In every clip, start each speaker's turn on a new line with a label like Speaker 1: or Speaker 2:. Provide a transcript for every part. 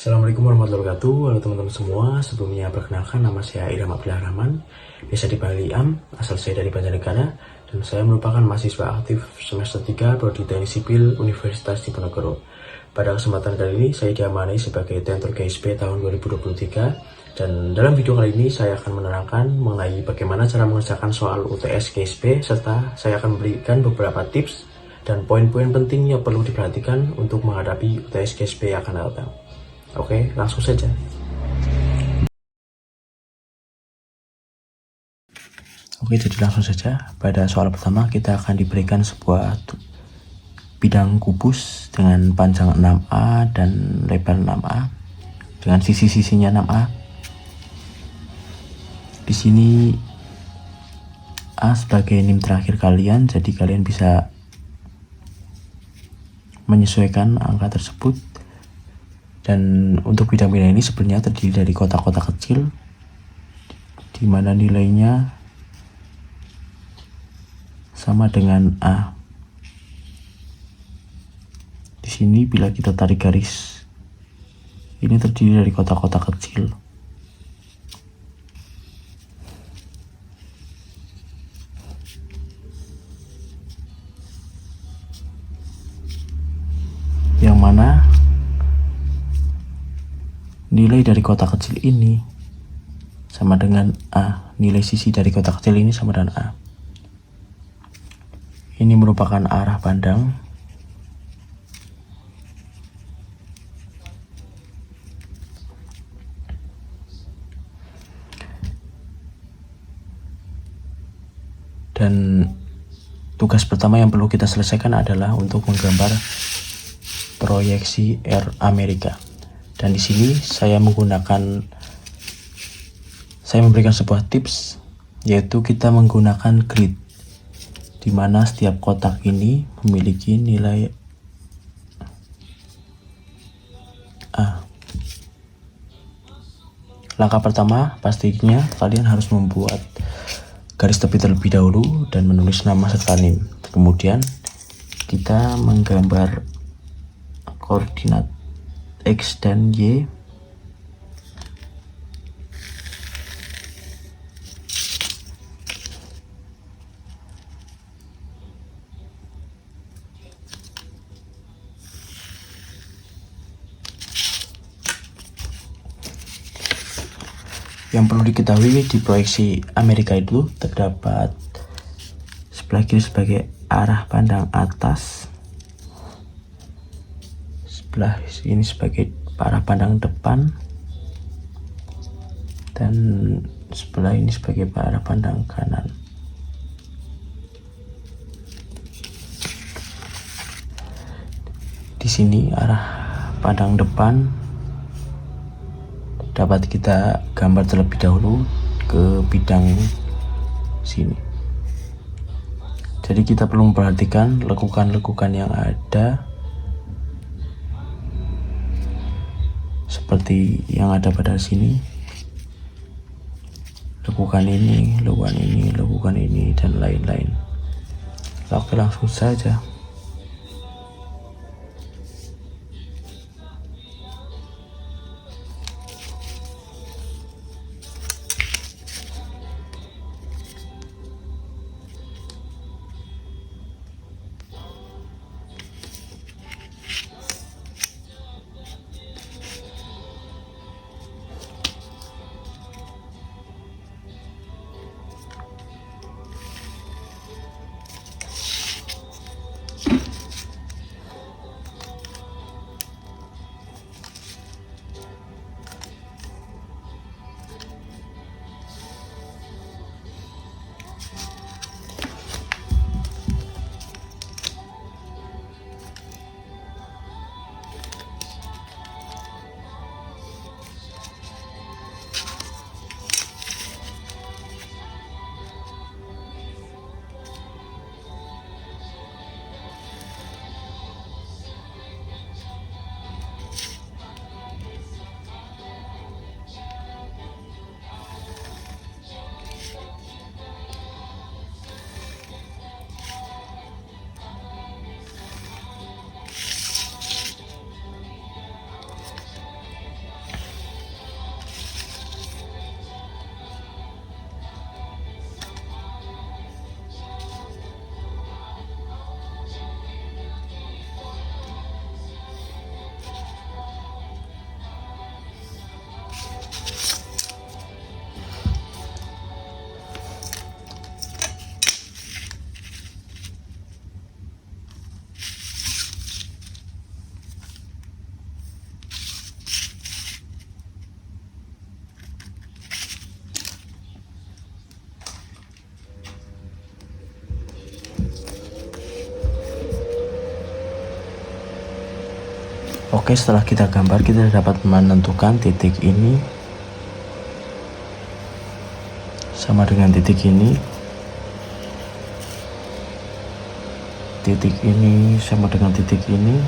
Speaker 1: Assalamualaikum warahmatullahi wabarakatuh. Halo teman-teman semua. Sebelumnya perkenalkan, nama saya Ilham Abdillah Rahman, biasa dipanggil Iam, asal saya dari Banjarnegara, dan saya merupakan mahasiswa aktif semester 3 Prodi Teknik Sipil Universitas Diponegoro. Pada kesempatan kali ini saya diamanai sebagai Tentor KSP tahun 2023, dan dalam video kali ini saya akan menerangkan mengenai bagaimana cara mengerjakan soal UTS KSP, serta saya akan memberikan beberapa tips dan poin-poin penting yang perlu diperhatikan untuk menghadapi UTS KSP yang akan datang. Oke, langsung saja. Oke, jadi langsung saja. Pada soal pertama kita akan diberikan sebuah bidang kubus dengan panjang 6A dan lebar 6A dengan sisi-sisinya 6A. Di sini A sebagai NIM terakhir kalian, jadi kalian bisa menyesuaikan angka tersebut. Dan untuk bidang-bidang ini sebenarnya terdiri dari kotak-kotak kecil, di mana nilainya sama dengan A. Di sini bila kita tarik garis, ini terdiri dari kotak-kotak kecil. Yang mana nilai dari kotak kecil ini sama dengan A. Nilai sisi dari kotak kecil ini sama dengan A. Ini merupakan arah pandang. Dan tugas pertama yang perlu kita selesaikan adalah untuk menggambar proyeksi R Amerika. Dan di sini saya memberikan sebuah tips, yaitu kita menggunakan grid, di mana setiap kotak ini memiliki nilai A. Langkah pertama, pastinya kalian harus membuat garis tepi terlebih dahulu dan menulis nama serta NIM. Kemudian kita menggambar koordinat X dan Y. Yang perlu diketahui, di proyeksi Amerika itu terdapat sebelah kiri sebagai arah pandang atas, sebelah ini sebagai arah pandang depan, dan sebelah ini sebagai arah pandang kanan. Di sini arah pandang depan dapat kita gambar terlebih dahulu ke bidang sini. Jadi kita perlu memperhatikan lekukan-lekukan yang ada, seperti yang ada pada sini, lekukan ini, lekukan ini, dan lain-lain. Oke, langsung saja. Oke, setelah kita gambar, kita dapat menentukan titik ini sama dengan titik ini, titik ini sama dengan titik ini,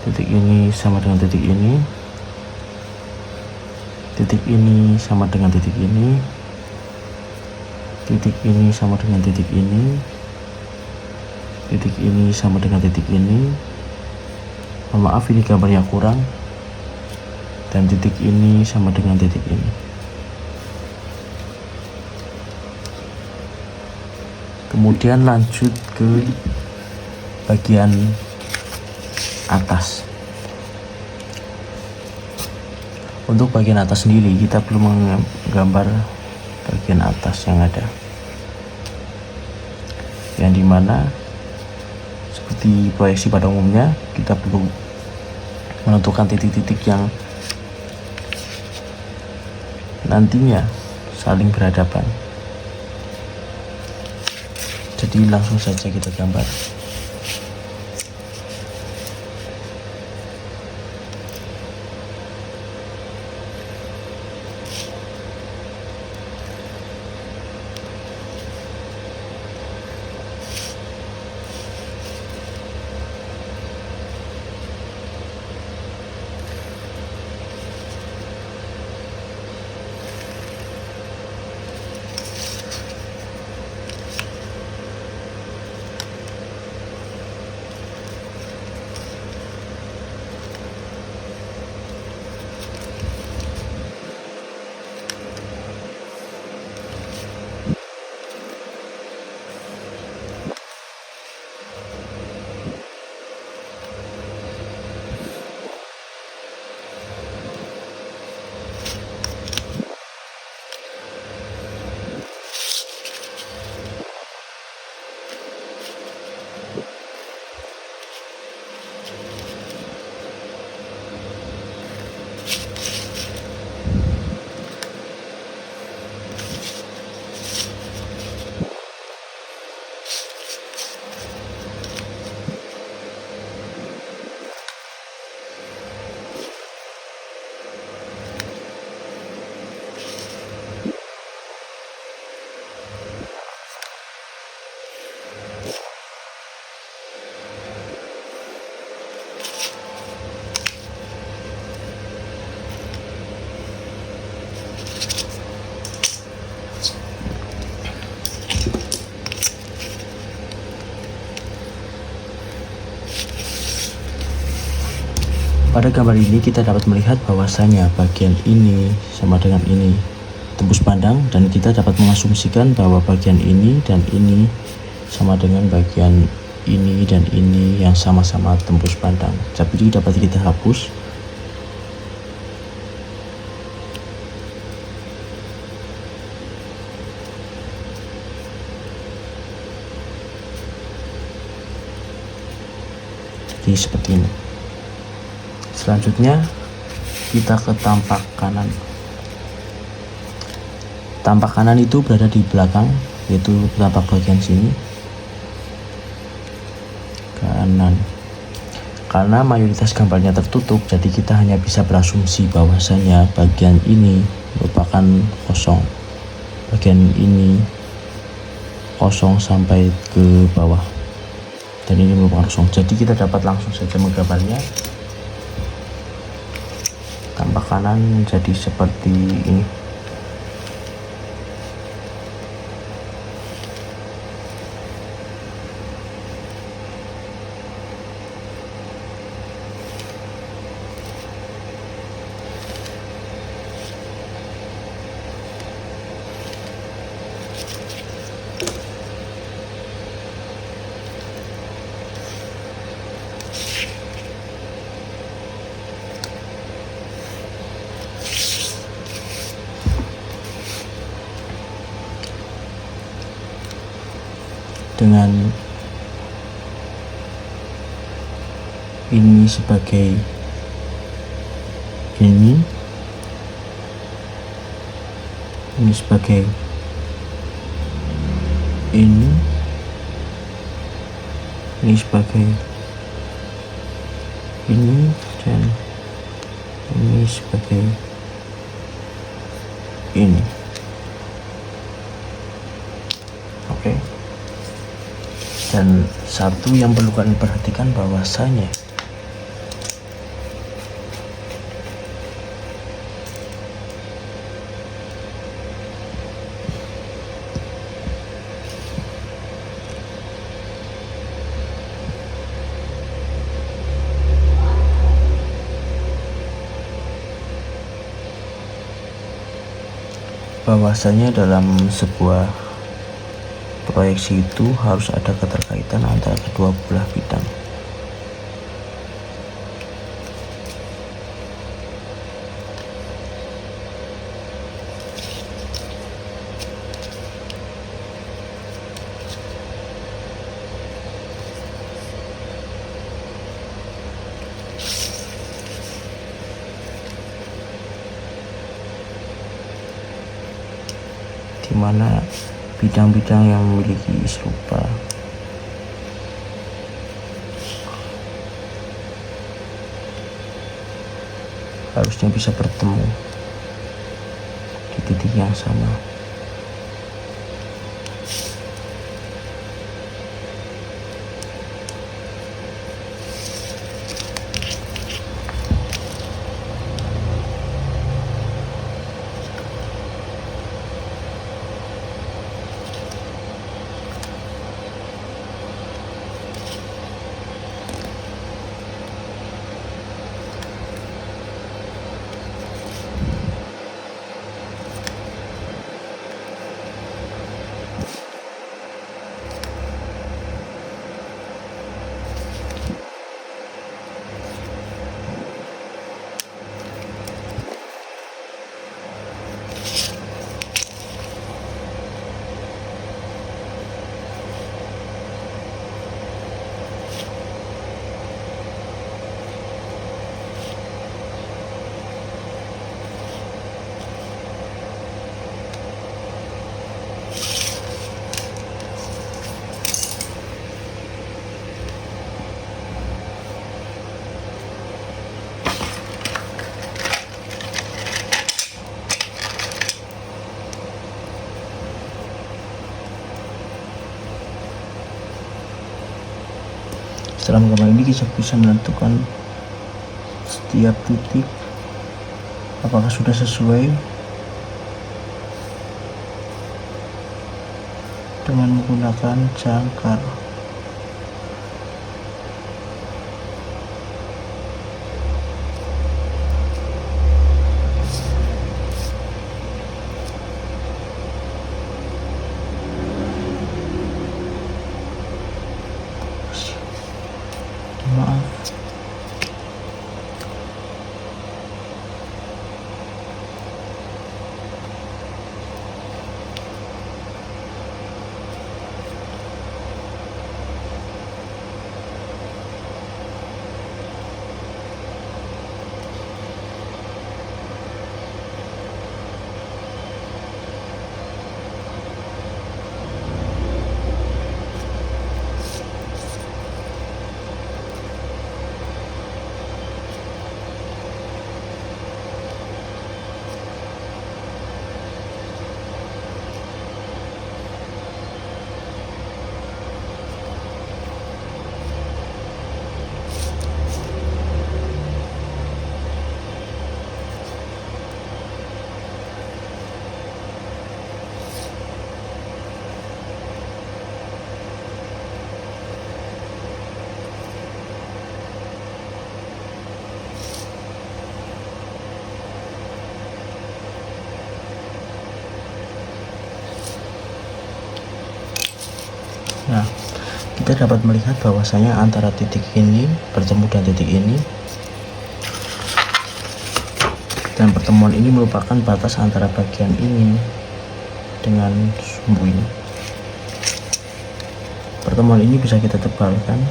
Speaker 1: titik ini sama dengan titik ini, titik ini sama dengan titik ini, titik ini sama dengan titik ini, titik ini sama dengan titik ini. Mohon maaf, ini gambarnya kurang, dan titik ini sama dengan titik ini. Kemudian lanjut ke bagian atas. Untuk bagian atas sendiri, kita perlu menggambar bagian atas yang ada, yang dimana seperti proyeksi pada umumnya, kita perlu menentukan titik-titik yang nantinya saling berhadapan. Jadi langsung saja kita gambar. Pada gambar ini kita dapat melihat bahwasanya bagian ini sama dengan ini tembus pandang, dan kita dapat mengasumsikan bahwa bagian ini dan ini sama dengan bagian ini dan ini yang sama-sama tembus pandang. Tapi ini dapat kita hapus. Jadi seperti ini. Selanjutnya kita ke tampak kanan. Tampak kanan itu berada di belakang, yaitu tampak bagian sini kanan. Karena mayoritas gambarnya tertutup, jadi kita hanya bisa berasumsi bahwasanya bagian ini merupakan kosong, bagian ini kosong sampai ke bawah, dan ini merupakan kosong. Jadi kita dapat langsung saja menggambarnya. Tampak kanan jadi seperti ini. Dengan ini sebagai ini sebagai ini sebagai ini dan ini sebagai ini. Oke. Dan satu yang perlu kalian perhatikan bahwasanya dalam sebuah proyeksi itu harus ada keterkaitan antara kedua belah bidang. Di mana bidang-bidang yang memiliki serupa harusnya bisa bertemu di titik yang sama. Setelah menggambar ini, kita bisa menentukan setiap titik apakah sudah sesuai dengan menggunakan jangkar. Maaf. Nah, kita dapat melihat bahwasanya antara titik ini bertemu dan titik ini, dan pertemuan ini merupakan batas antara bagian ini dengan sumbu ini. Pertemuan ini bisa kita tebalkan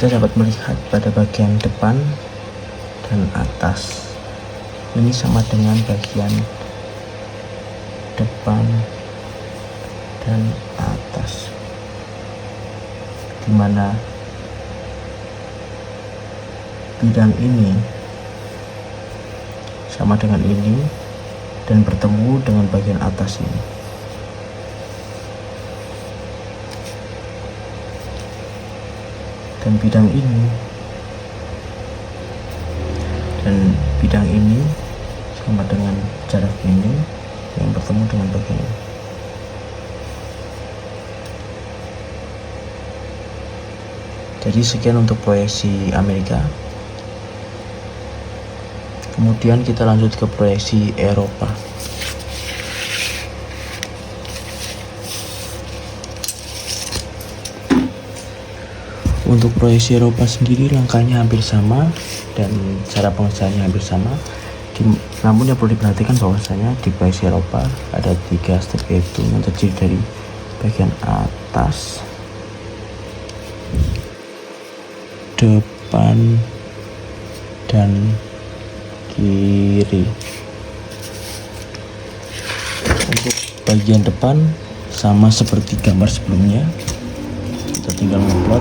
Speaker 1: kita dapat melihat pada bagian depan dan atas ini sama dengan bagian depan dan atas, dimana bidang ini sama dengan ini dan bertemu dengan bagian atas ini. Dan bidang ini sama dengan jarak ini yang bertemu dengan bagian ini. Jadi sekian untuk proyeksi Amerika. Kemudian kita lanjut ke proyeksi Eropa. Untuk proyeksi Eropa sendiri langkahnya hampir sama dan cara pengerjaannya hampir sama. Namun yang perlu diperhatikan bahwasanya di proyeksi Eropa ada 3 step, yaitu yang terdiri dari bagian atas, depan, dan kiri. Untuk bagian depan sama seperti gambar sebelumnya, kita tinggal memplot.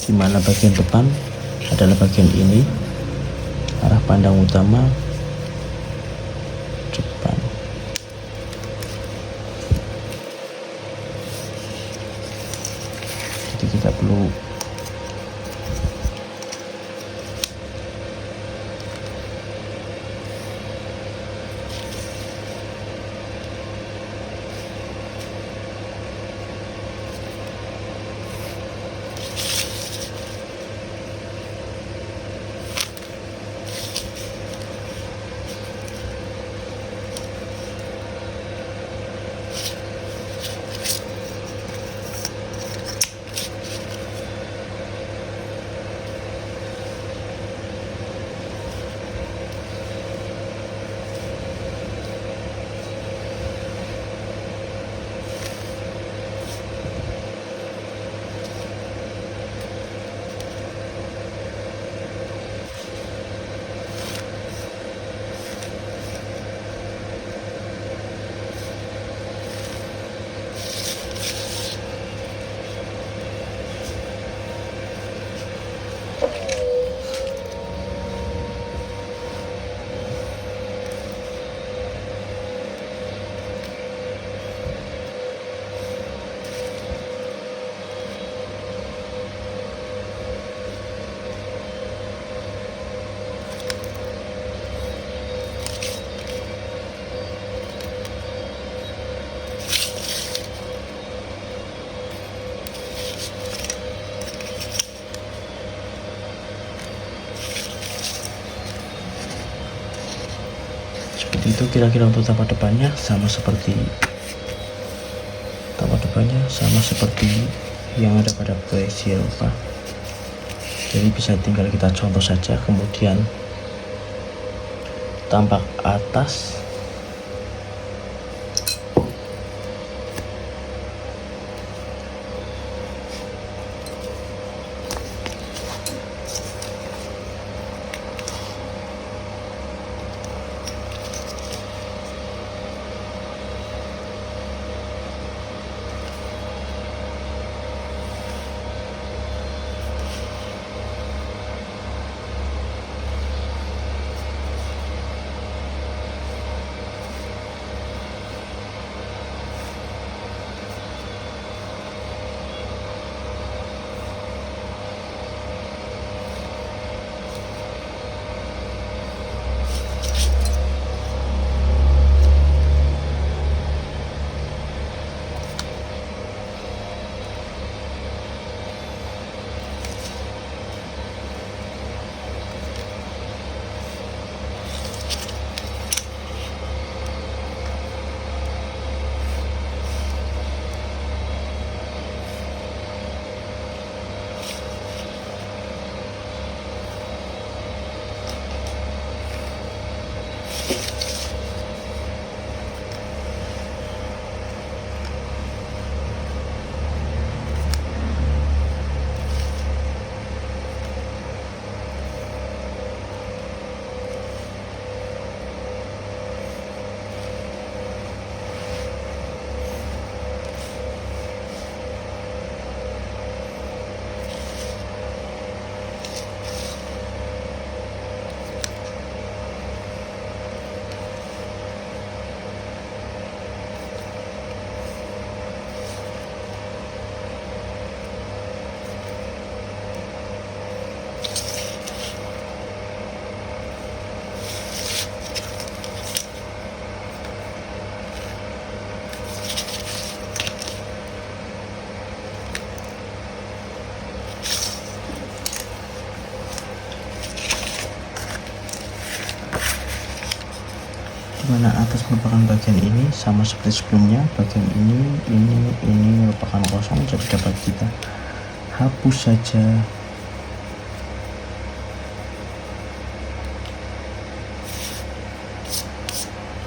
Speaker 1: Di mana bagian depan adalah bagian ini, arah pandang utama depan. Jadi kita perlu seperti itu. Kira-kira untuk tapak depannya sama seperti yang ada pada proyeksi Eropa. Jadi bisa tinggal kita contoh saja. Kemudian tampak atas, dimana atas merupakan bagian ini sama seperti sebelumnya, bagian ini merupakan kosong, jadi dapat kita hapus saja.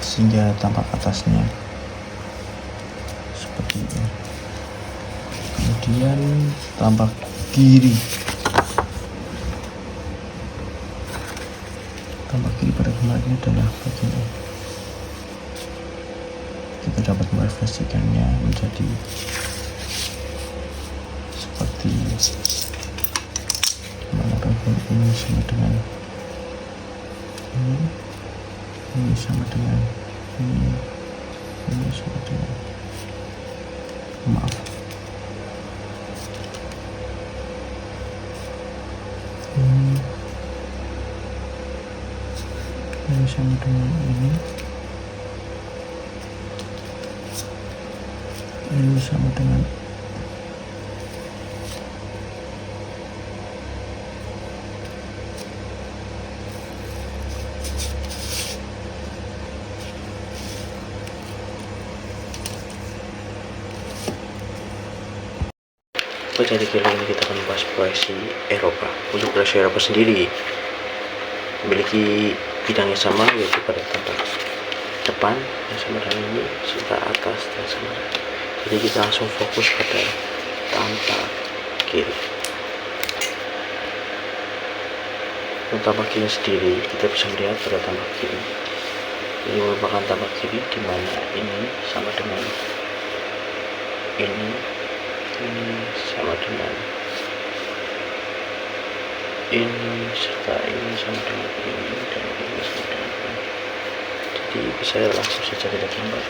Speaker 1: Sehingga tampak atasnya seperti ini. Kemudian tampak kiri. Tampak kiri pada gambar ini adalah bagian ini. Kita dapat merefleksikannya menjadi seperti mana bagian ini sama dengan ini sama dengan ini sama dengan maaf ini sama dengan ini sama dengan jadi kali ini kita akan membahas proyeksi Eropa. Untuk proyeksi Eropa sendiri memiliki bidang yang sama, yaitu pada tampak depan yang sama dengan ini, serta atas dan sama. Jadi kita langsung fokus pada tampak kiri. Untuk tampak kiri sendiri kita bisa melihat pada tampak kiri ini merupakan tampak kiri di mana ini sama dengan ini sama dengan ini, serta ini sama dengan ini, dan ini sama dengan ini. Jadi bisa langsung saja kita gambar.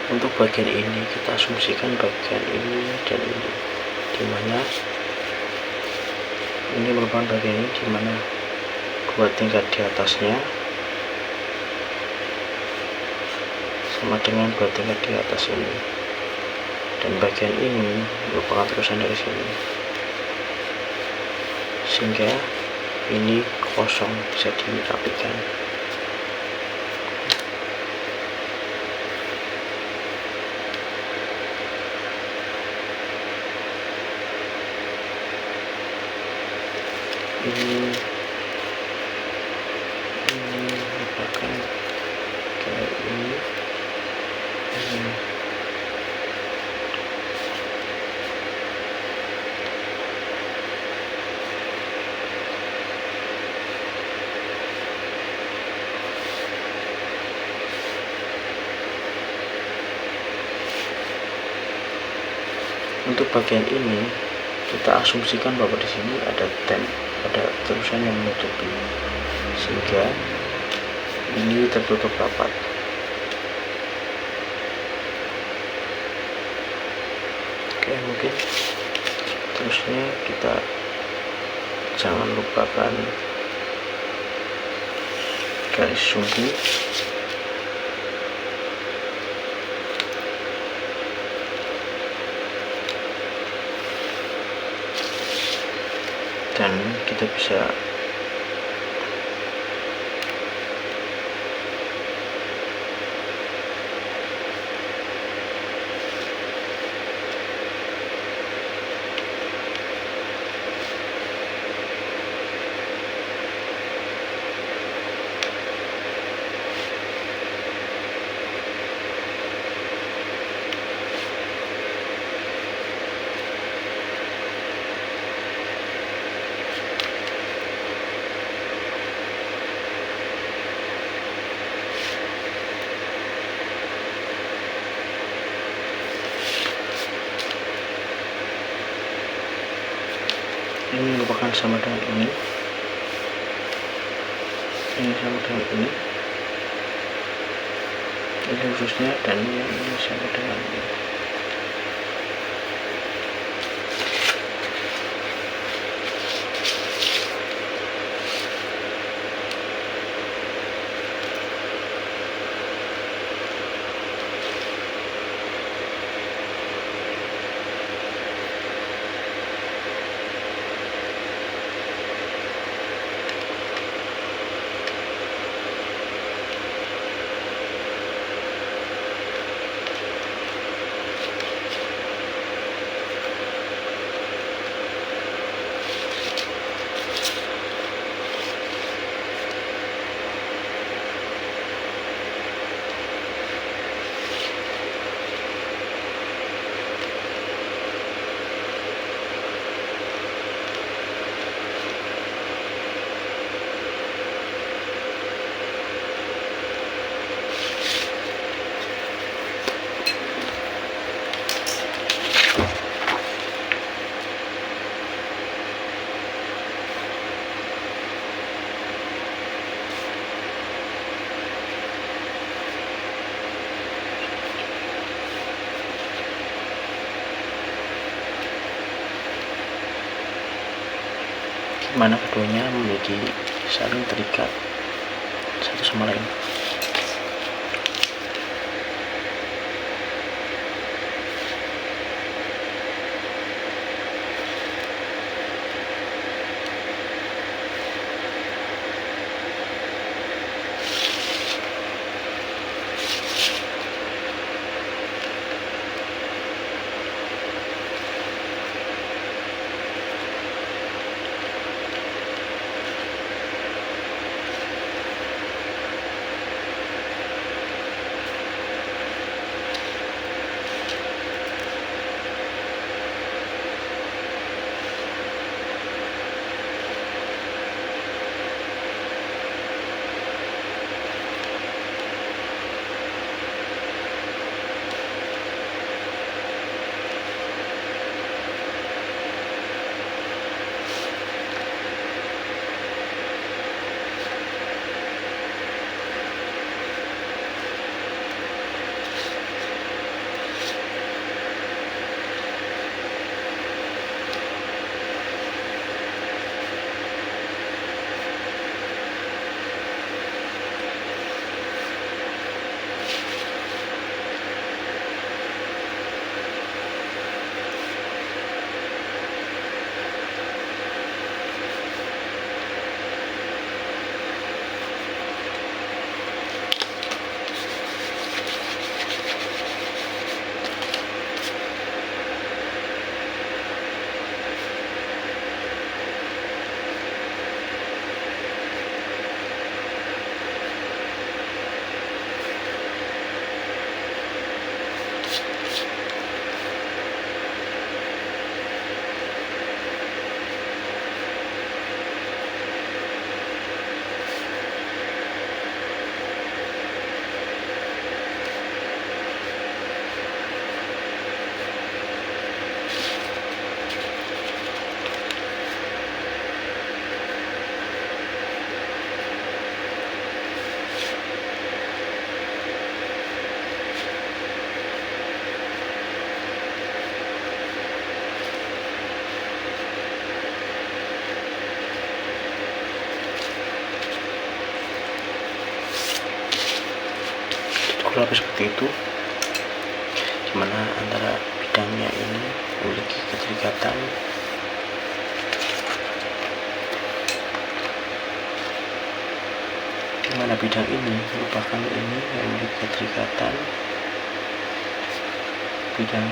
Speaker 1: Untuk bagian ini kita asumsikan bagian ini dan ini, dimana ini merupakan bagian ini dimana dua tingkat di atasnya sama dengan dua tingkat di atas ini, dan bagian ini merupakan terusan dari sini, sehingga ini kosong bisa dirapikan. Ini merupakan kayak ini. Untuk bagian ini kita asumsikan bahwa di sini ada ada terusan yang menutupi, sehingga ini tertutup rapat. Oke, mungkin terusnya kita jangan lupakan garis sumbu, dan kita bisa ini merupakan sama dengan ini sama dengan ini khususnya, dan ini sama dengan ini. Mana keduanya memiliki saling terikat satu sama lain. kurang lebih seperti itu, dimana antara bidangnya ini memiliki keterikatan, dimana bidang ini merupakan ini yang memiliki keterikatan, bidang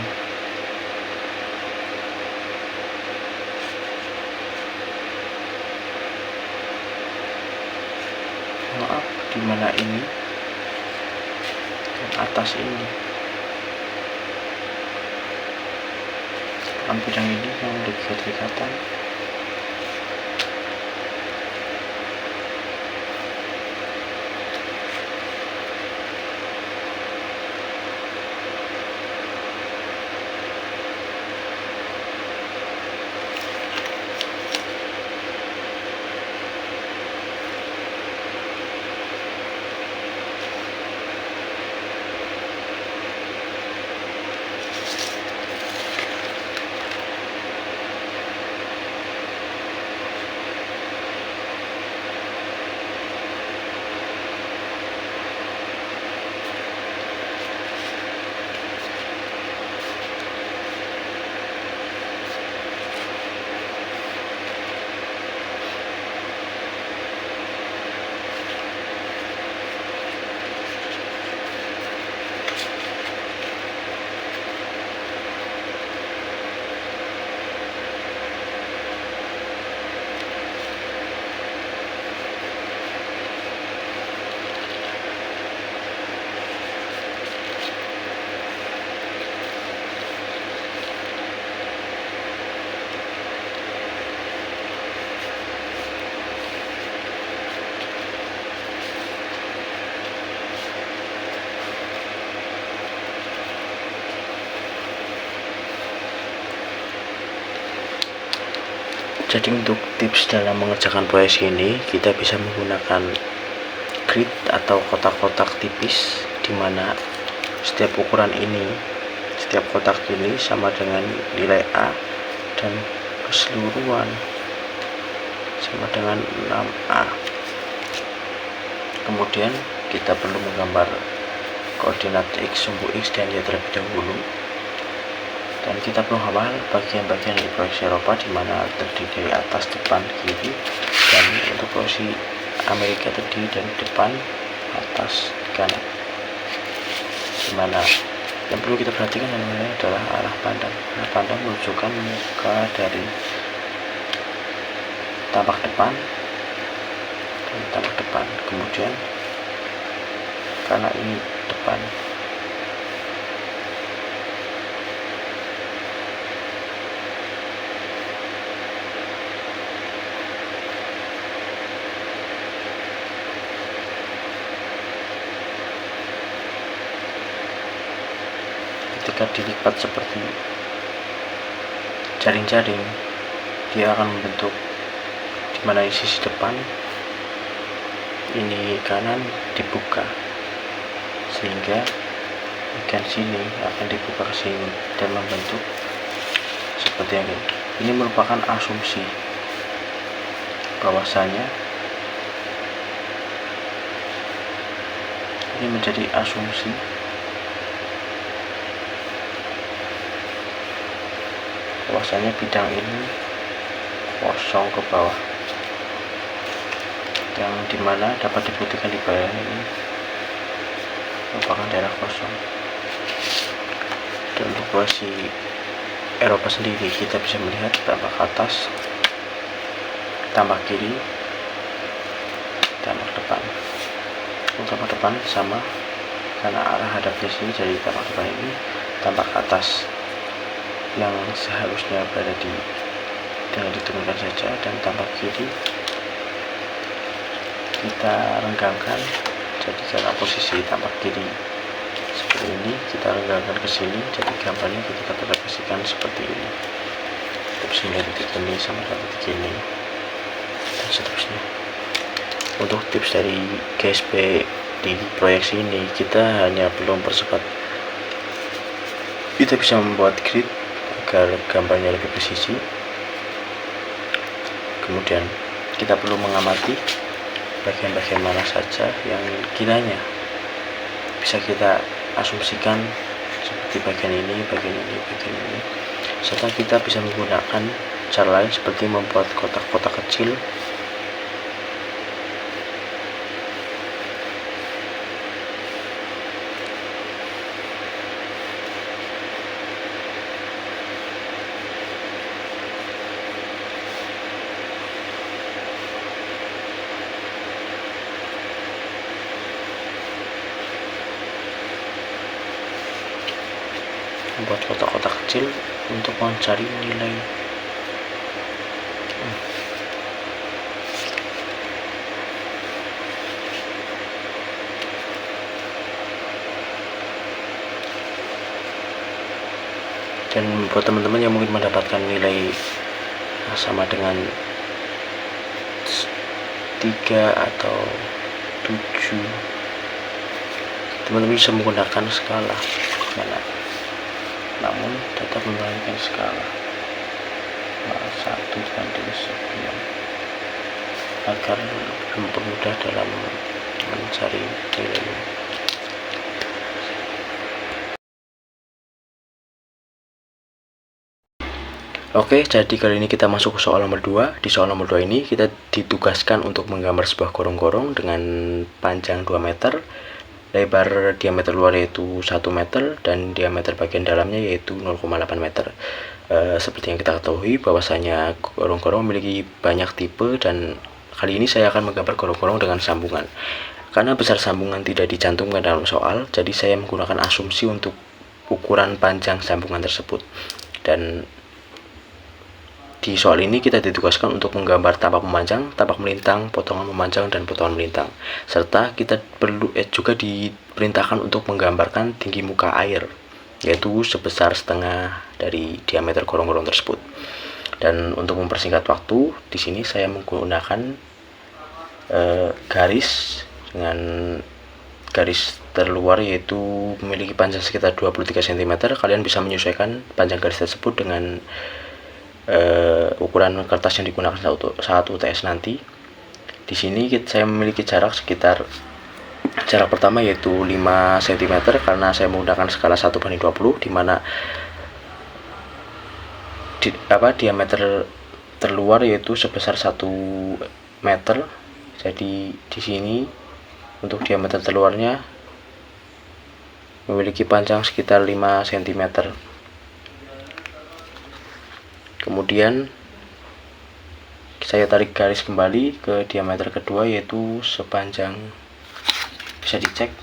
Speaker 1: dimana ini dan atas ini dalam bidang ini yang memiliki keterikatan, Jadi untuk tips dalam mengerjakan proyeksi ini, kita bisa menggunakan grid atau kotak-kotak tipis, dimana setiap ukuran ini, setiap kotak ini sama dengan nilai A dan keseluruhan sama dengan 6A. Kemudian kita perlu menggambar koordinat X, sumbu X dan Y terlebih dahulu. Dan kita perlu hafal bagian-bagian dari proyeksi Eropa, di mana terdiri dari atas, depan, kiri, dan untuk proyeksi Amerika terdiri dari depan, atas, kanan. Dimana yang perlu kita perhatikan adalah arah pandang. Arah pandang menunjukkan muka dari tampak depan dan tampak depan. Kemudian karena ini depan, ketika dilipat seperti jaring-jaring, dia akan membentuk dimana di sisi depan ini kanan dibuka, sehingga bagian sini akan dibuka ke sini dan membentuk seperti ini. Ini merupakan asumsi bahwasanya ini menjadi asumsi bahwasanya bidang ini kosong ke bawah, yang dimana dapat dibuktikan di bawah ini merupakan daerah kosong. Dan untuk proyeksi Eropa sendiri, kita bisa melihat tampak atas, tampak kiri, tampak depan. Untuk tampak depan sama karena arah hadapnya sini, jadi tampak depan ini tampak atas yang seharusnya berada di dengan diturunkan saja, dan tampak kiri kita renggangkan. Jadi karena posisi tampak kiri seperti ini, kita renggangkan ke sini, jadi gambarnya kita aplikasikan seperti ini. Kita bisa melihat titik ini sama dengan titik ini dan seterusnya. Untuk tips dari GSP di proyeksi ini, kita hanya perlu mempercepat. Kita bisa membuat grid agar gambarnya lebih presisi. Kemudian kita perlu mengamati bagian-bagian mana saja yang kiranya bisa kita asumsikan seperti bagian ini, bagian ini, bagian ini. Serta kita bisa menggunakan cara lain seperti membuat kotak-kotak kecil membuat kotak-kotak kecil untuk mencari nilai. Dan buat teman-teman yang mungkin mendapatkan nilai sama dengan 3 atau 7, teman-teman bisa menggunakan skala mana, namun tetap menggunakan skala 1 banding 9 agar mempermudah dalam mencari nilai. Oke, jadi kali ini kita masuk ke soal nomor 2. Di soal nomor 2 ini kita ditugaskan untuk menggambar sebuah gorong-gorong dengan panjang 2 meter, lebar diameter luar yaitu 1 meter, dan diameter bagian dalamnya yaitu 0,8 meter. Seperti yang kita ketahui bahwasanya gorong-gorong memiliki banyak tipe, dan kali ini saya akan menggambar gorong-gorong dengan sambungan. Karena besar sambungan tidak dicantumkan dalam soal, jadi saya menggunakan asumsi untuk ukuran panjang sambungan tersebut. Dan di soal ini kita ditugaskan untuk menggambar tapak memanjang, tapak melintang, potongan memanjang, dan potongan melintang. Serta kita juga diperintahkan untuk menggambarkan tinggi muka air, yaitu sebesar setengah dari diameter gorong-gorong tersebut. Dan untuk mempersingkat waktu, di sini saya menggunakan garis dengan garis terluar yaitu memiliki panjang sekitar 23 cm. Kalian bisa menyesuaikan panjang garis tersebut dengan ukuran kertas yang digunakan saat UTS nanti. Di sini saya memiliki jarak pertama yaitu 5 cm karena saya menggunakan skala 1/20, di mana diameter terluar yaitu sebesar 1 meter. Jadi di sini untuk diameter terluarnya memiliki panjang sekitar 5 cm. Kemudian saya tarik garis kembali ke diameter kedua yaitu sepanjang, bisa dicek,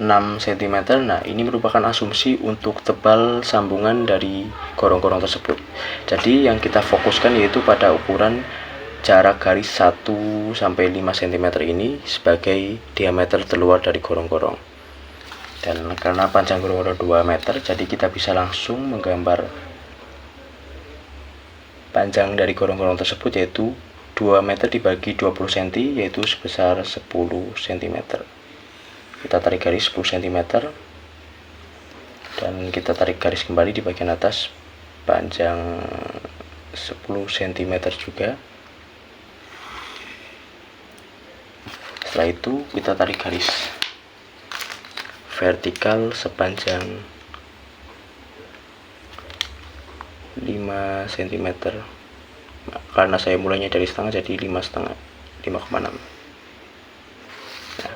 Speaker 1: 6 cm. Nah, ini merupakan asumsi untuk tebal sambungan dari gorong-gorong tersebut. Jadi yang kita fokuskan yaitu pada ukuran jarak garis 1-5 cm ini sebagai diameter terluar dari gorong-gorong. Dan karena panjang gorong-gorong 2 meter, jadi kita bisa langsung menggambar panjang dari gorong-gorong tersebut yaitu 2 meter dibagi 20 cm yaitu sebesar 10 cm. Kita tarik garis 10 cm dan kita tarik garis kembali di bagian atas panjang 10 cm juga. Setelah itu kita tarik garis vertikal sepanjang 5 cm. Karena saya mulainya dari setengah, jadi 5,5, 5,6. Nah,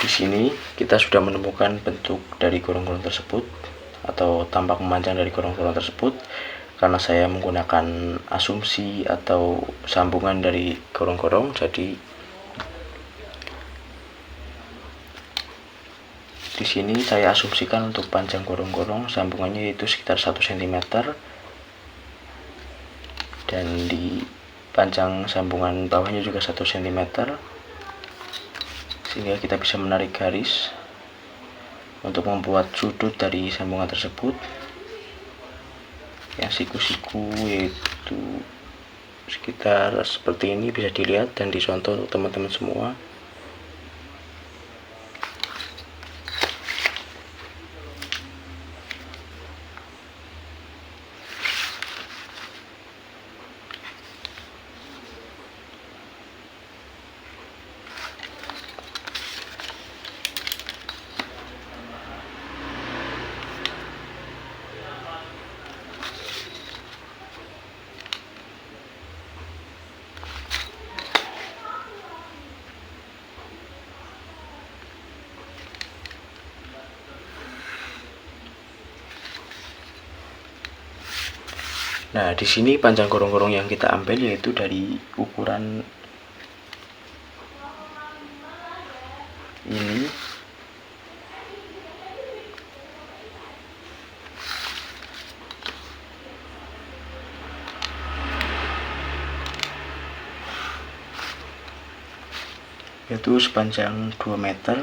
Speaker 1: di sini kita sudah menemukan bentuk dari gorong-gorong tersebut atau tampak memanjang dari gorong-gorong tersebut. Karena saya menggunakan asumsi atau sambungan dari gorong-gorong, jadi di sini saya asumsikan untuk panjang gorong-gorong sambungannya yaitu sekitar 1 cm, dan di panjang sambungan bawahnya juga 1 cm, sehingga kita bisa menarik garis untuk membuat sudut dari sambungan tersebut yang siku-siku yaitu sekitar seperti ini, bisa dilihat dan dicontoh untuk teman-teman semua. Nah, di sini panjang gorong-gorong yang kita ambil yaitu dari ukuran ini. Yaitu sepanjang 2 meter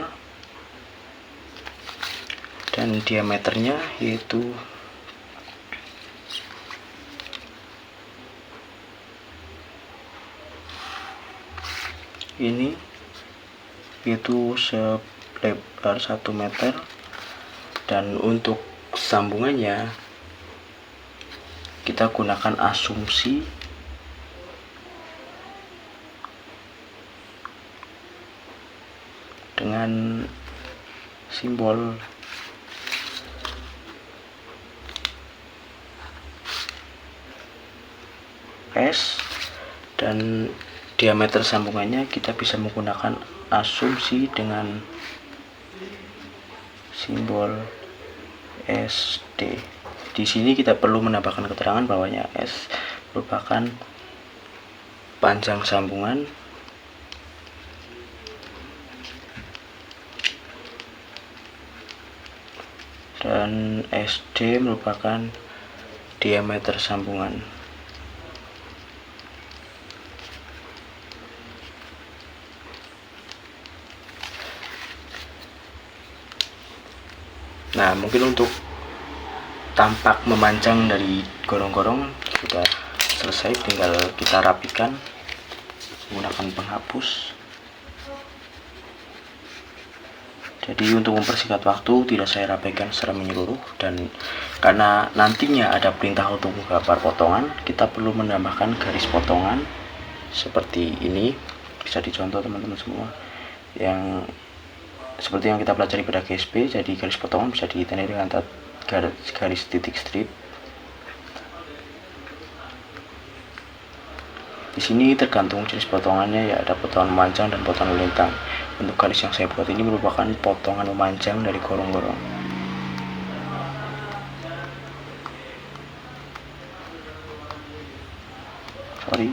Speaker 1: dan diameternya yaitu ini, yaitu selebar 1 meter. Dan untuk sambungannya kita gunakan asumsi dengan simbol S, dan diameter sambungannya kita bisa menggunakan asumsi dengan simbol SD. Di sini kita perlu menambahkan keterangan bahwanya S merupakan panjang sambungan dan SD merupakan diameter sambungan. Nah, mungkin untuk tampak memanjang dari gorong-gorong sudah selesai, tinggal kita rapikan menggunakan penghapus. Jadi untuk mempersingkat waktu tidak saya rapikan secara menyeluruh, dan karena nantinya ada perintah untuk menggambar potongan, kita perlu menambahkan garis potongan seperti ini. Bisa dicontoh teman-teman semua, yang seperti yang kita pelajari pada GSP. Jadi garis potongan bisa ditandai dengan garis titik strip. Di sini tergantung jenis potongannya, ya ada potongan memanjang dan potongan melintang. Untuk garis yang saya buat ini merupakan potongan memanjang dari gorong-gorong. Sorry,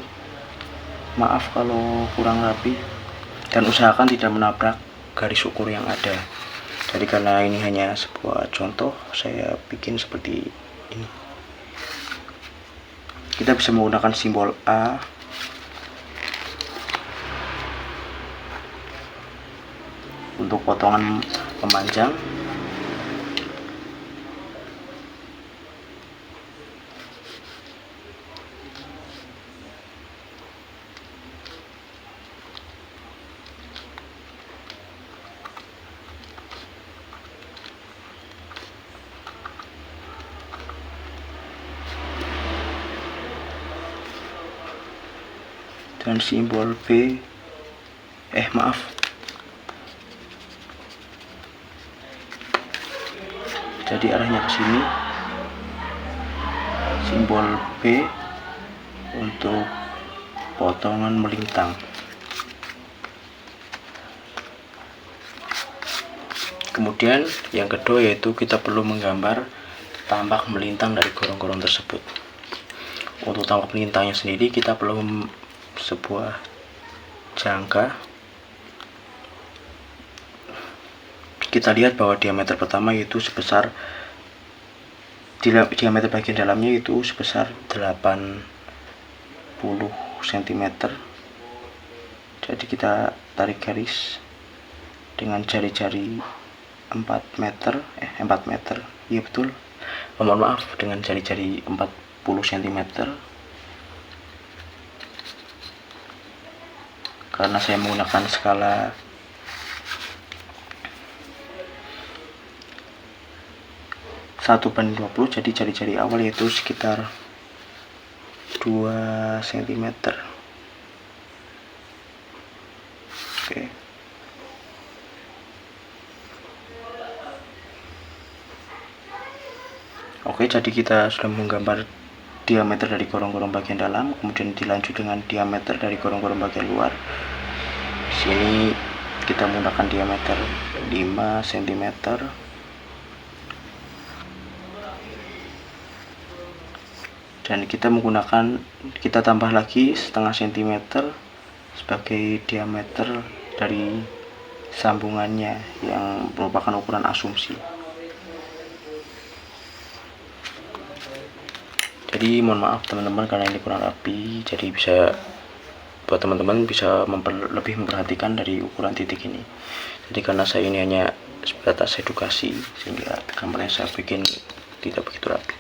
Speaker 1: maaf kalau kurang rapi, dan usahakan tidak menabrak garis ukur yang ada. Jadi karena ini hanya sebuah contoh, saya bikin seperti ini. Kita bisa menggunakan simbol A untuk potongan memanjang. Dan simbol B, maaf, jadi arahnya ke sini. Simbol B untuk potongan melintang. Kemudian yang kedua yaitu kita perlu menggambar tampak melintang dari gorong-gorong tersebut. Untuk tampak melintangnya sendiri kita perlu sebuah jangka. Kita lihat bahwa diameter pertama yaitu sebesar, diameter bagian dalamnya itu sebesar 80 cm. Jadi kita tarik garis dengan jari-jari 4 meter, iya betul, mohon maaf, dengan jari-jari 40 cm. Karena saya menggunakan skala satu banding 20, jadi jari-jari awal yaitu sekitar 2 cm. Oke, jadi kita sudah menggambar diameter dari gorong-gorong bagian dalam, kemudian dilanjut dengan diameter dari gorong-gorong bagian luar. Di sini kita menggunakan diameter 5 cm. dan kita tambah lagi setengah sentimeter sebagai diameter dari sambungannya yang merupakan ukuran asumsi. Jadi mohon maaf teman-teman karena ini kurang rapi, jadi buat teman-teman bisa lebih memperhatikan dari ukuran titik ini. Jadi karena saya ini hanya sebatas edukasi, sehingga gambarnya saya bikin tidak begitu rapi.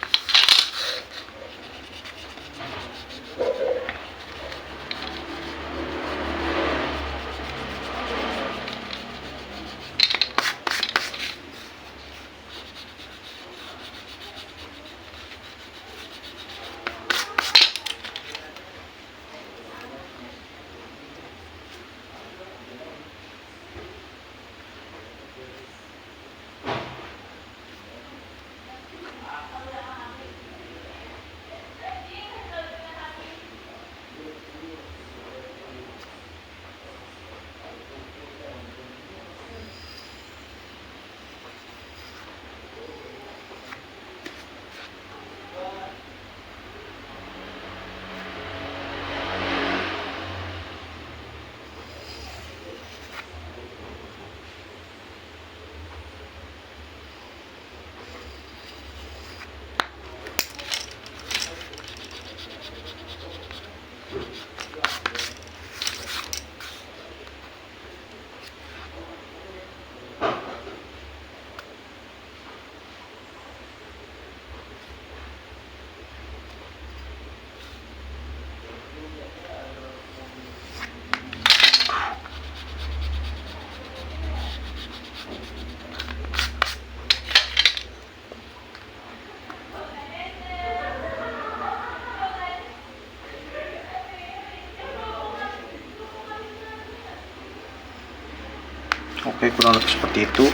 Speaker 1: Oke, kurang lebih seperti itu.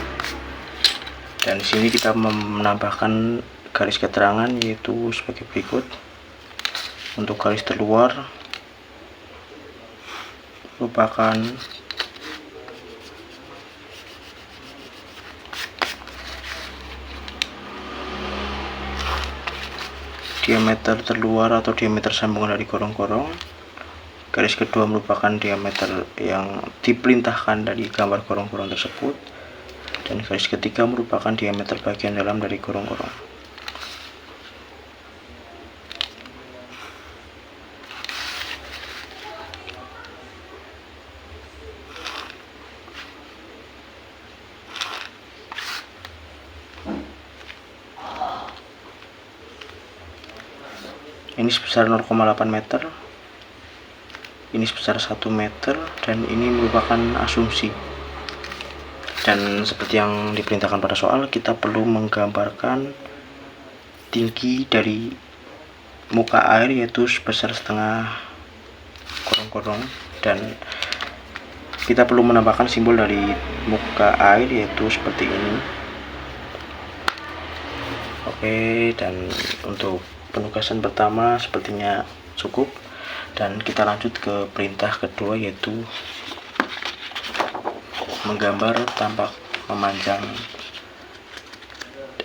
Speaker 1: Dan di sini kita menambahkan garis keterangan yaitu sebagai berikut. Untuk garis terluar merupakan diameter terluar atau diameter sambungan dari gorong-gorong. Garis kedua merupakan diameter yang diperintahkan dari gambar gorong-gorong tersebut, dan garis ketiga merupakan diameter bagian dalam dari gorong-gorong. Ini sebesar 0,8 meter, ini sebesar 1 meter, dan ini merupakan asumsi. Dan seperti yang diperintahkan pada soal, kita perlu menggambarkan tinggi dari muka air yaitu sebesar setengah gorong-gorong, dan kita perlu menambahkan simbol dari muka air yaitu seperti ini. Oke, dan untuk penugasan pertama sepertinya cukup, dan kita lanjut ke perintah kedua yaitu menggambar tampak memanjang,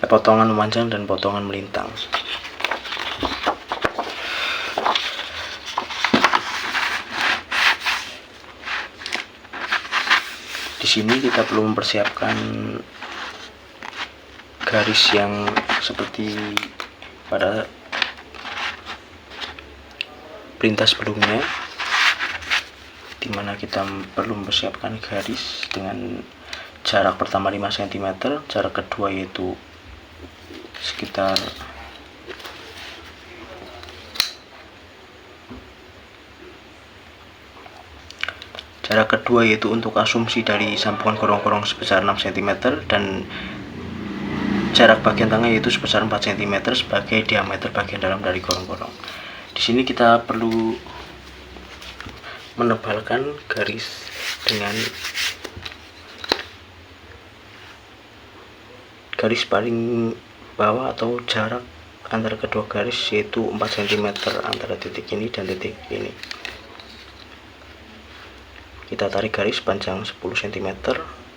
Speaker 1: potongan memanjang dan potongan melintang. Di sini kita perlu mempersiapkan garis yang seperti pada perintah sebelumnya, dimana kita perlu mempersiapkan garis dengan jarak pertama 5 cm, jarak kedua yaitu sekitar untuk asumsi dari sambungan gorong-gorong sebesar 6 cm, dan jarak bagian tengah yaitu sebesar 4 cm sebagai diameter bagian dalam dari gorong-gorong. Di sini kita perlu menebalkan garis dengan garis paling bawah atau jarak antara kedua garis yaitu 4 cm antara titik ini dan titik ini. Kita tarik garis panjang 10 cm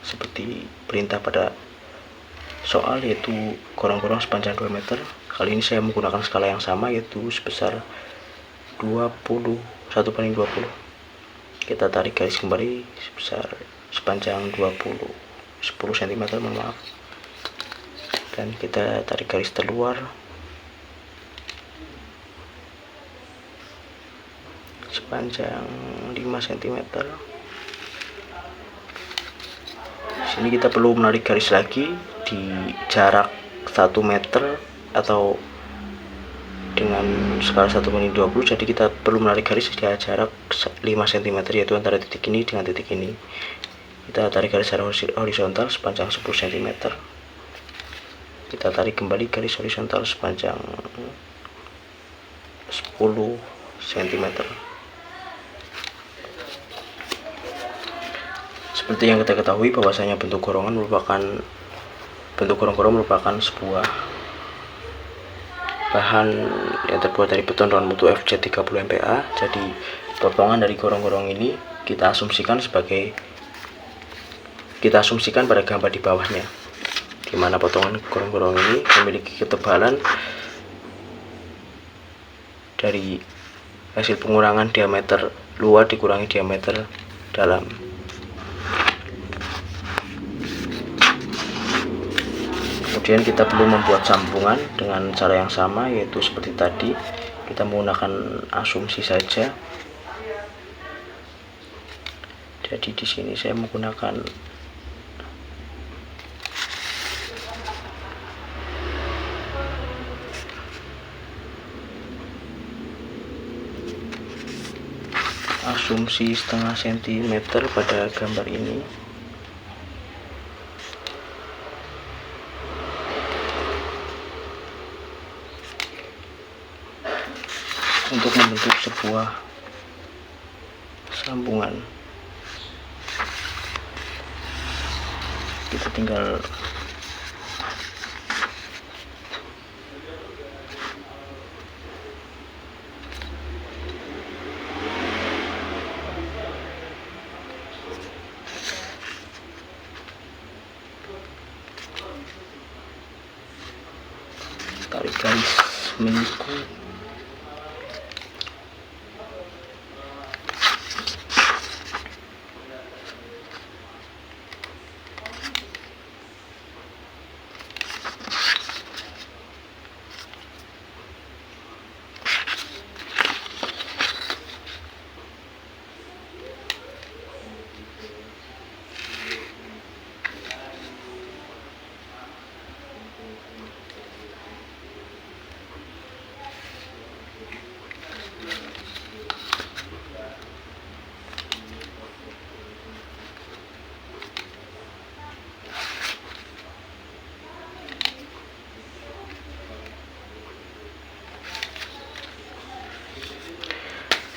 Speaker 1: seperti perintah pada soal, yaitu gorong-gorong sepanjang 2 meter, Kali ini saya menggunakan skala yang sama, yaitu sebesar 20, 1/20. Kita tarik garis kembali sebesar sepanjang 10 cm, mohon maaf. Dan kita tarik garis terluar sepanjang 5 cm. Sini kita perlu menarik garis lagi di jarak 1 meter atau dengan skala 1/20, jadi kita perlu menarik garis di jarak 5 cm, yaitu antara titik ini dengan titik ini. Kita tarik garis secara horizontal sepanjang 10 cm. Kita tarik kembali garis horizontal sepanjang 10 cm. Seperti yang kita ketahui bahwasanya bentuk gorong-gorong merupakan sebuah bahan yang terbuat dari beton dengan mutu FC 30 MPa. Jadi potongan dari gorong-gorong ini kita asumsikan pada gambar di bawahnya, di mana potongan gorong-gorong ini memiliki ketebalan dari hasil pengurangan diameter luar dikurangi diameter dalam. Kemudian kita perlu membuat sambungan dengan cara yang sama, yaitu seperti tadi, kita menggunakan asumsi saja. Jadi di sini saya menggunakan asumsi setengah sentimeter pada gambar ini. Untuk membentuk sebuah sambungan, kita tinggal tarik garis menyiku.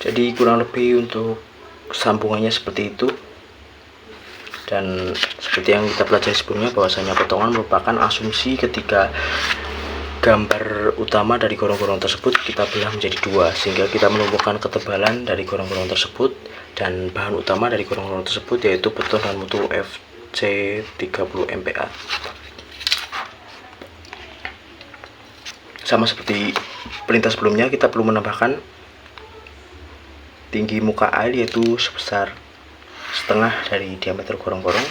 Speaker 1: Jadi kurang lebih untuk sambungannya seperti itu. Dan seperti yang kita pelajari sebelumnya, bahwasanya potongan merupakan asumsi ketika gambar utama dari gorong-gorong tersebut kita belah menjadi dua, sehingga kita menemukan ketebalan dari gorong-gorong tersebut. Dan bahan utama dari gorong-gorong tersebut yaitu beton dan mutu FC 30 MPa. Sama seperti perintah sebelumnya, kita perlu menambahkan tinggi muka air, yaitu sebesar setengah dari diameter gorong-gorong.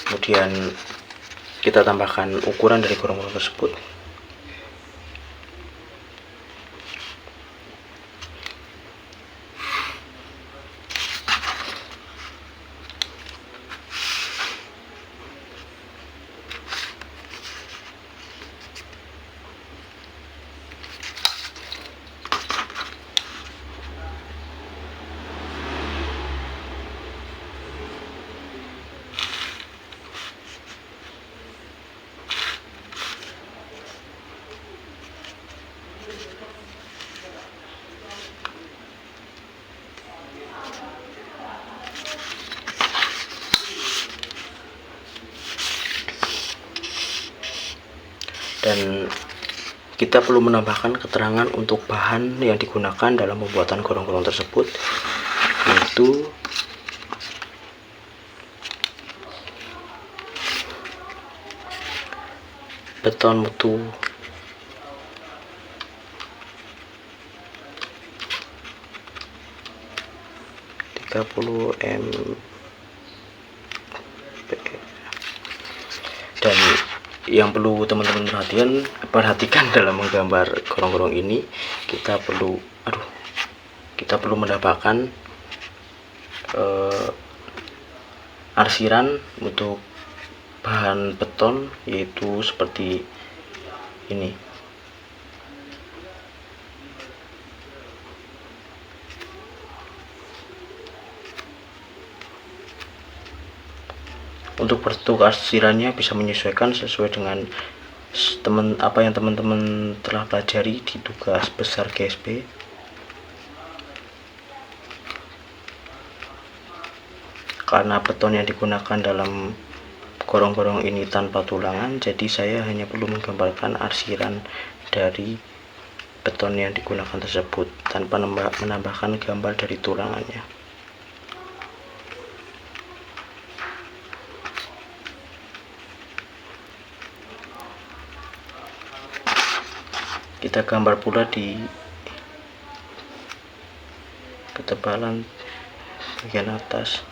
Speaker 1: Kemudian kita tambahkan ukuran dari gorong-gorong tersebut. Dan kita perlu menambahkan keterangan untuk bahan yang digunakan dalam pembuatan gorong-gorong tersebut, yaitu beton mutu. Dan yang perlu teman-teman perhatikan dalam menggambar gorong-gorong ini, kita perlu mendapatkan arsiran untuk bahan beton, yaitu seperti ini. Untuk bentuk arsirannya bisa menyesuaikan sesuai dengan apa yang teman-teman telah pelajari di tugas besar GSP. Karena beton yang digunakan dalam gorong-gorong ini tanpa tulangan, jadi saya hanya perlu menggambarkan arsiran dari beton yang digunakan tersebut tanpa menambahkan gambar dari tulangannya. Kita gambar pula di ketebalan bagian atas.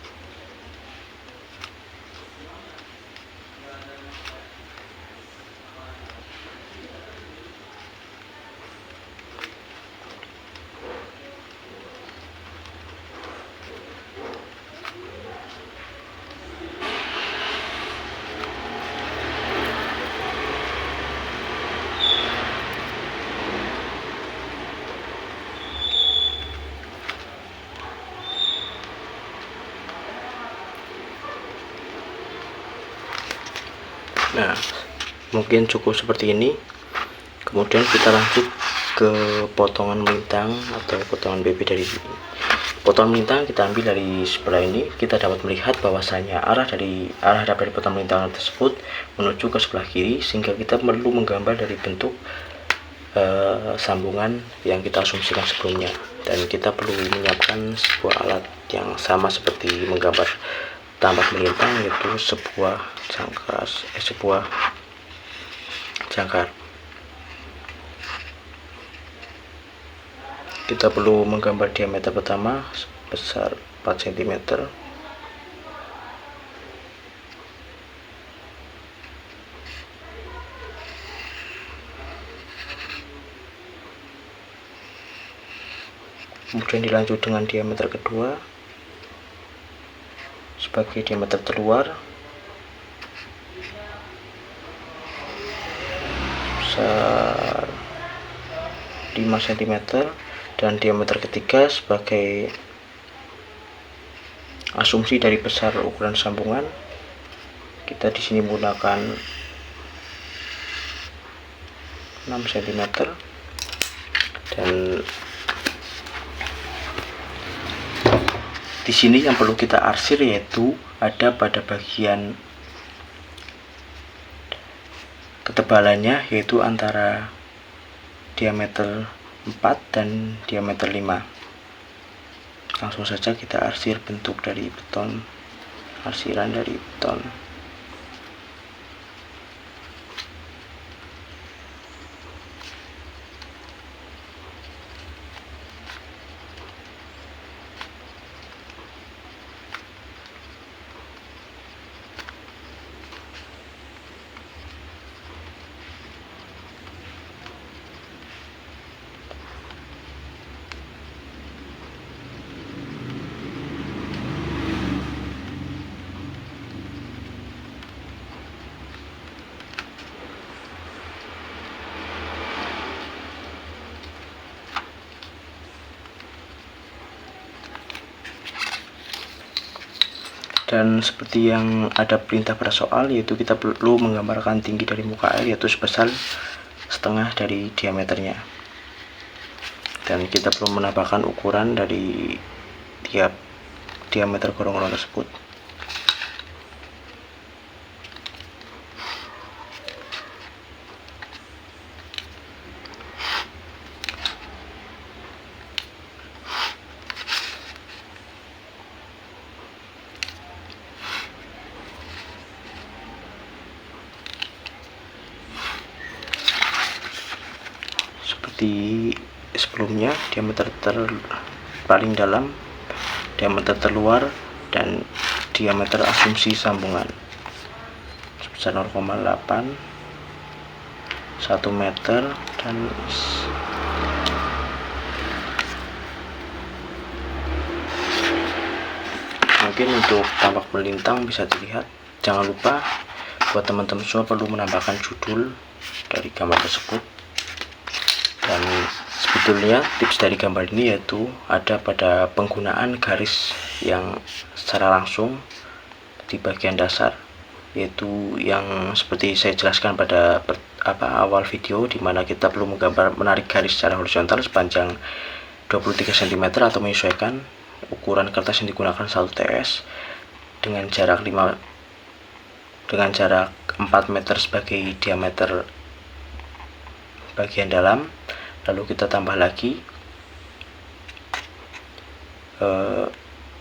Speaker 1: Nah, mungkin cukup seperti ini. Kemudian kita lanjut ke potongan melintang atau potongan BB dari sini. Potongan melintang kita ambil dari sebelah ini. Kita dapat melihat bahwasanya arah hadap dari potongan melintang tersebut menuju ke sebelah kiri, sehingga kita perlu menggambar dari bentuk sambungan yang kita asumsikan sebelumnya. Dan kita perlu menyiapkan sebuah alat yang sama seperti menggambar tambah melintang, yaitu sebuah jangkar. Kita perlu menggambar diameter pertama sebesar 4 cm. Kemudian dilanjut dengan diameter kedua sebagai diameter terluar sebesar 5 cm, dan diameter ketiga sebagai asumsi dari besar ukuran sambungan. Kita di sini menggunakan 6 cm, dan di sini yang perlu kita arsir yaitu ada pada bagian ketebalannya, yaitu antara diameter 4 dan diameter 5. Langsung saja kita arsir bentuk dari beton, arsiran dari beton. Dan seperti yang ada perintah pada soal, yaitu kita perlu menggambarkan tinggi dari muka air yaitu sebesar setengah dari diameternya. Dan kita perlu menambahkan ukuran dari tiap diameter gorong-gorong tersebut. seperti sebelumnya, diameter paling dalam, diameter terluar, dan diameter asumsi sambungan sebesar 0,8, 1 meter, dan mungkin untuk tampak melintang bisa dilihat. Jangan lupa buat teman-teman semua perlu menambahkan judul dari gambar tersebut. Dan sebetulnya tips dari gambar ini yaitu ada pada penggunaan garis yang secara langsung di bagian dasar, yaitu yang seperti saya jelaskan pada awal video, dimana kita perlu menarik garis secara horizontal sepanjang 23 cm atau menyesuaikan ukuran kertas yang digunakan 1 TS dengan jarak 4 meter sebagai diameter bagian dalam. Lalu kita tambah lagi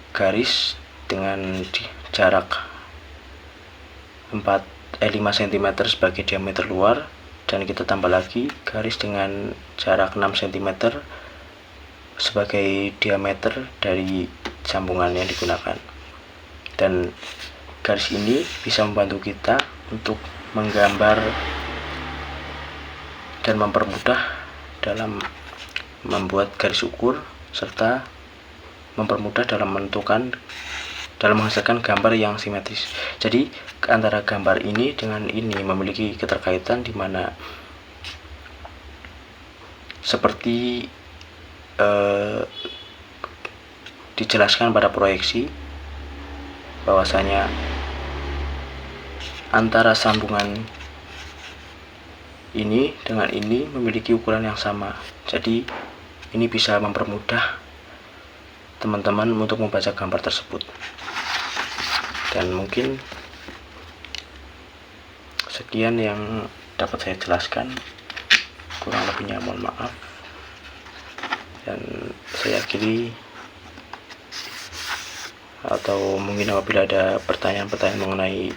Speaker 1: garis dengan jarak 5 cm sebagai diameter luar, dan kita tambah lagi garis dengan jarak 6 cm sebagai diameter dari sambungan yang digunakan. Dan garis ini bisa membantu kita untuk menggambar dan mempermudah dalam membuat garis ukur, serta mempermudah dalam menghasilkan gambar yang simetris. Jadi antara gambar ini dengan ini memiliki keterkaitan, di mana seperti dijelaskan pada proyeksi bahwasanya antara sambungan ini dengan ini memiliki ukuran yang sama. Jadi ini bisa mempermudah teman-teman untuk membaca gambar tersebut. Dan mungkin sekian yang dapat saya jelaskan, kurang lebihnya mohon maaf. Dan saya akhiri, atau mungkin apabila ada pertanyaan-pertanyaan mengenai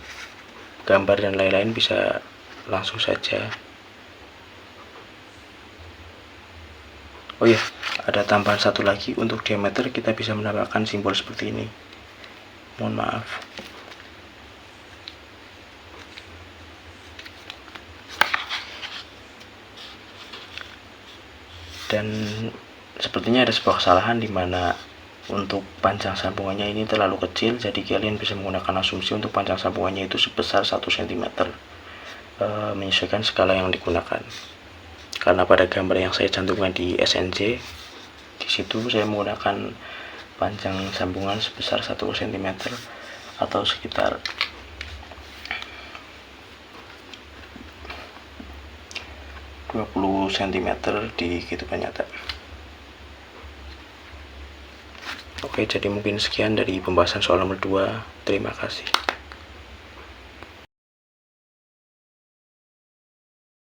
Speaker 1: gambar dan lain-lain bisa langsung saja. Oh ya, ada tambahan satu lagi, untuk diameter kita bisa menambahkan simbol seperti ini. Mohon maaf. Dan sepertinya ada sebuah kesalahan, di mana untuk panjang sambungannya ini terlalu kecil, jadi kalian bisa menggunakan asumsi untuk panjang sambungannya itu sebesar 1 cm, menyesuaikan skala yang digunakan. Karena pada gambar yang saya cantumkan di SNJ, di situ saya menggunakan panjang sambungan sebesar 1 cm atau sekitar 20 cm di kehidupan nyata. Oke, jadi mungkin sekian dari pembahasan soal nomor 2. Terima kasih.